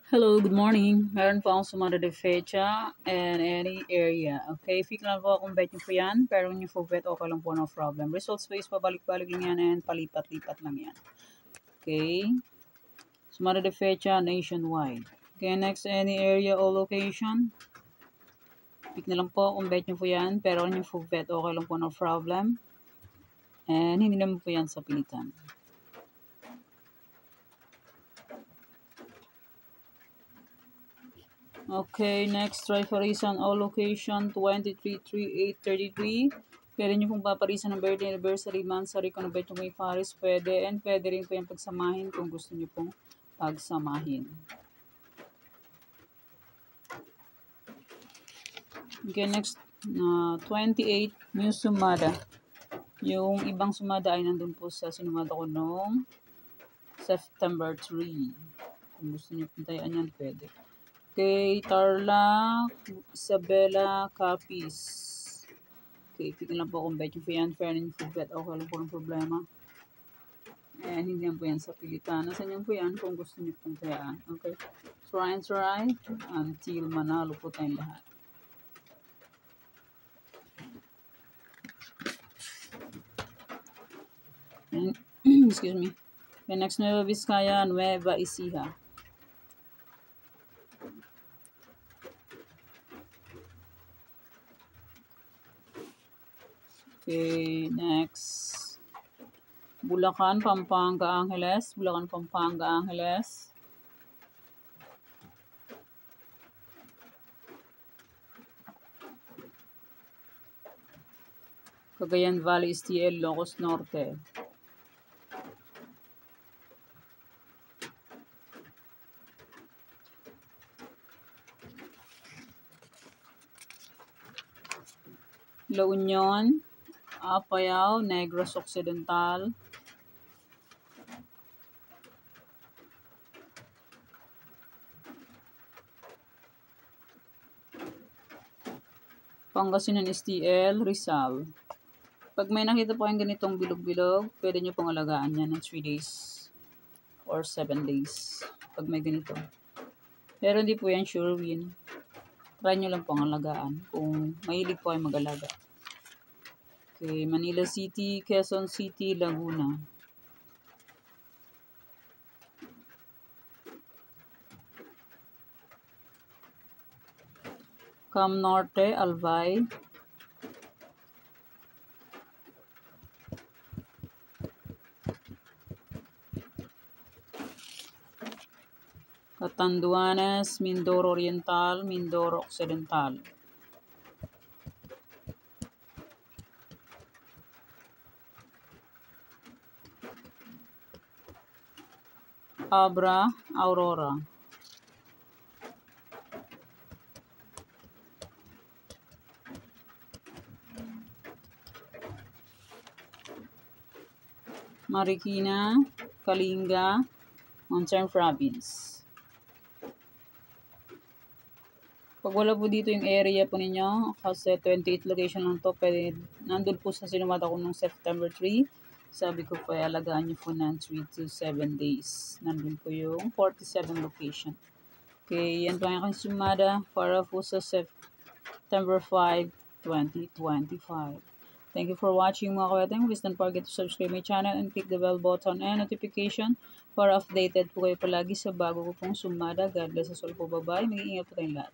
Hello, good morning. Meron po akong sumada de fecha and any area. Okay, fix lang po kung bet nyo po yan. Pero kung nyo po bet, okay lang po, no problem. Results base, pabalik-balik lang yan and palipat-lipat lang yan. Okay, sumada de fecha nationwide. Okay, next, any area or location. Pick na lang po kung bet nyo po yan. Pero kung nyo po bet, okay lang po, no problem. And hindi naman po yan sa pilitan. Okay, next, try parisan all location 23-3-8-33. Pwede nyo pong paparisan ng birthday, anniversary, month, sorry, kung bet nyo may paris, pwede. And pwede rin po yung pagsamahin kung gusto nyo pong pagsamahin. Okay, next, 28, new sumada. Yung ibang sumada ay nandun po sa sinumada ko noong September 3. Kung gusto nyo puntayan yan, pwede. Okay, Tarlac, Isabela, Capiz. Okay, tignan lang po kung bet yung po yan. Fair and full bet. Okay lang po ng problema. And hindi yan po yan sa pilitan. Nasaan yan po yan kung gusto niyo pong kayaan. Okay. Try and try until manalo po tayong lahat. And, excuse me. Okay, next, Nueva Vizcaya, Nueva Ecija. Okay, next. Bulacan, Pampanga, Angeles. Bulacan, Pampanga, Angeles. Cagayan Valley, STL, Ilocos Norte. La Union, Apayao, Negros Occidental. Pangasinan, STL, Rizal. Pag may nakita po kayong ganitong bilog-bilog, pwede nyo pong alagaan yan ng 3 days or 7 days. Pag may ganito. Pero hindi po yan sure win. Try nyo lang pong alagaan kung mahilig po kayo mag-alaga. Okay, Manila City, Quezon City, Laguna. Cam Norte, Albay. Catanduanes, Mindoro Oriental, Mindoro Occidental. Abra, Aurora. Marikina, Kalinga, Mountain Province. Pag wala po dito yung area po ninyo, kasi 28 location lang to, pwede, nandun po sa sinumata ko nung September 3. Sabi ko po, alagaan nyo po ng 3 to 7 days. Nandun po yung 47 location. Okay, yan po yung aking sumada para po sa September 5, 2025. Thank you for watching mga kaweteng. Please don't forget to subscribe my channel and click the bell button and notification para updated po kayo palagi sa bago ko pong sumada. God bless us all po. Bye-bye. Mag-iingat po tayong lahat.